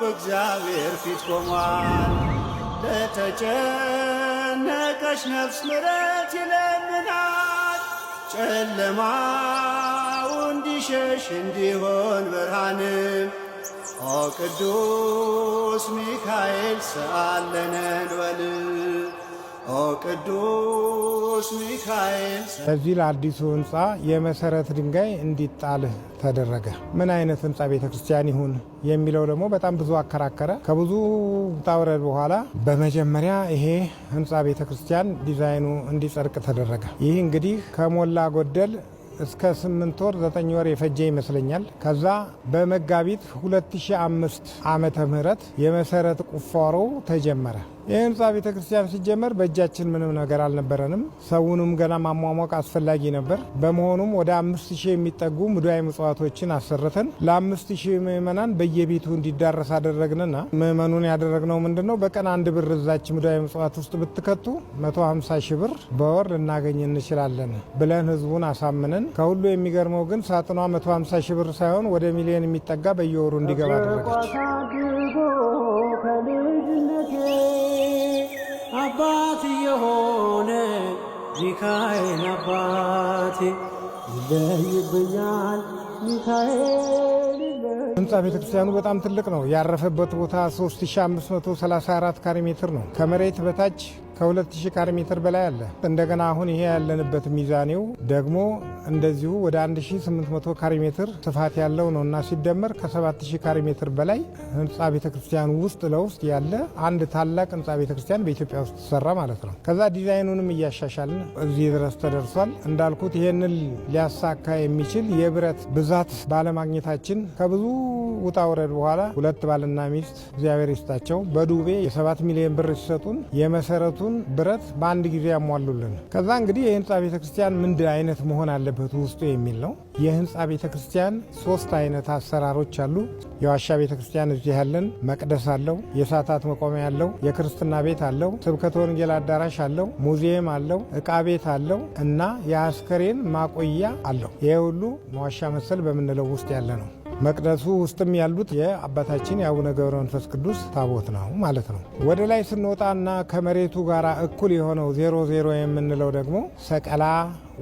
በእግዚአብሔር ፊት ቆሟል። ለተጨነቀች ነፍስ ምሕረት ይለምናል። ጨለማው እንዲሸሽ እንዲሆን ብርሃንም ኦ ቅዱስ ሚካኤል ሰአለነ እንበል። ኦ ቅዱስ ሚካኤል። ለዚህ ለአዲሱ ህንፃ የመሰረት ድንጋይ እንዲጣል ተደረገ። ምን አይነት ህንፃ ቤተ ክርስቲያን ይሁን የሚለው ደግሞ በጣም ብዙ አከራከረ። ከብዙ ውጣ ውረድ በኋላ በመጀመሪያ ይሄ ህንፃ ቤተ ክርስቲያን ዲዛይኑ እንዲጸድቅ ተደረገ። ይህ እንግዲህ ከሞላ ጎደል እስከ 8 ወር 9 ወር የፈጀ ይመስለኛል። ከዛ በመጋቢት 2005 ዓመተ ምህረት የመሰረት ቁፋሮ ተጀመረ። ይህ ህንፃ ቤተ ክርስቲያን ሲጀመር በእጃችን ምንም ነገር አልነበረንም። ሰውንም ገና ማሟሟቅ አስፈላጊ ነበር። በመሆኑም ወደ 5000 የሚጠጉ ሙዳየ ምጽዋቶችን አሰርተን ለ5000 ምዕመናን በየቤቱ እንዲዳረስ አደረግንና ምዕመኑን ያደረግነው ምንድነው በቀን 1 ብር እዛች ሙዳየ ምጽዋት ውስጥ ብትከቱ 150,000 ብር በወር ልናገኝ እንችላለን ብለን ህዝቡን አሳምነን፣ ከሁሉ የሚገርመው ግን ሳጥኗ 150,000 ብር ሳይሆን ወደ ሚሊዮን የሚጠጋ በየወሩ እንዲገባ አደረገች። አባት የሆነ ሚካኤል አባቴ ይለይብኛል ሚካኤል። ህንፃ ቤተክርስቲያኑ በጣም ትልቅ ነው። ያረፈበት ቦታ 3534 ካሬ ሜትር ነው። ከመሬት በታች ከ2000 ካሬ ሜትር በላይ አለ። እንደገና አሁን ይሄ ያለንበት ሚዛኔው ደግሞ እንደዚሁ ወደ 1800 ካሬ ሜትር ስፋት ያለው ነው እና ሲደመር ከ7000 ካሬ ሜትር በላይ ህንፃ ቤተክርስቲያን ውስጥ ለውስጥ ያለ አንድ ታላቅ ህንፃ ቤተክርስቲያን በኢትዮጵያ ውስጥ ተሰራ ማለት ነው። ከዛ ዲዛይኑንም እያሻሻልን እዚህ ድረስ ተደርሷል። እንዳልኩት ይሄንን ሊያሳካ የሚችል የብረት ብዛት ባለማግኘታችን ከብዙ ውጣ ውረድ በኋላ ሁለት ባልና ሚስት እግዚአብሔር ይስጣቸው በዱቤ የ7 ሚሊዮን ብር ሲሰጡን የመሰረቱ ብረት በአንድ ጊዜ ያሟሉልን። ከዛ እንግዲህ የህንፃ ቤተክርስቲያን ምንድን አይነት መሆን አለበት ውስጡ የሚል ነው። የህንፃ ቤተክርስቲያን 3 አይነት አሰራሮች አሉ። የዋሻ ቤተክርስቲያን እዚህ ያለን መቅደስ አለው፣ የሰዓታት መቆሚያ አለው፣ የክርስትና ቤት አለው፣ ስብከተ ወንጌል አዳራሽ አለው፣ ሙዚየም አለው፣ ዕቃ ቤት አለው እና የአስከሬን ማቆያ አለው። ይሄ ሁሉ መዋሻ መሰል በምንለው ውስጥ ያለ ነው። መቅደሱ ውስጥም ያሉት የአባታችን የአቡነ ገብረ መንፈስ ቅዱስ ታቦት ነው ማለት ነው። ወደ ላይ ስንወጣና ከመሬቱ ጋር እኩል የሆነው 00 የምንለው ደግሞ ሰቀላ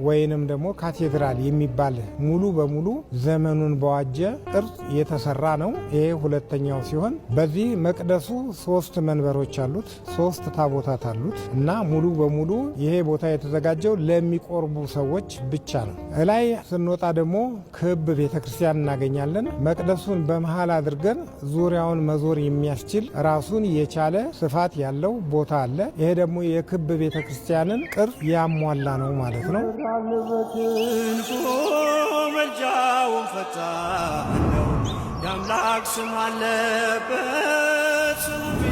ወይንም ደግሞ ካቴድራል የሚባል ሙሉ በሙሉ ዘመኑን በዋጀ ቅርጽ የተሰራ ነው። ይሄ ሁለተኛው ሲሆን በዚህ መቅደሱ 3 መንበሮች አሉት፣ 3 ታቦታት አሉት እና ሙሉ በሙሉ ይሄ ቦታ የተዘጋጀው ለሚቆርቡ ሰዎች ብቻ ነው። እላይ ስንወጣ ደግሞ ክብ ቤተክርስቲያን እናገኛለን። መቅደሱን በመሃል አድርገን ዙሪያውን መዞር የሚያስችል ራሱን የቻለ ስፋት ያለው ቦታ አለ። ይሄ ደግሞ የክብ ቤተክርስቲያንን ቅርጽ ያሟላ ነው ማለት ነው። ክንፉ መልጃውን ፈጣን ነው፣ የአምላክ ስም አለበት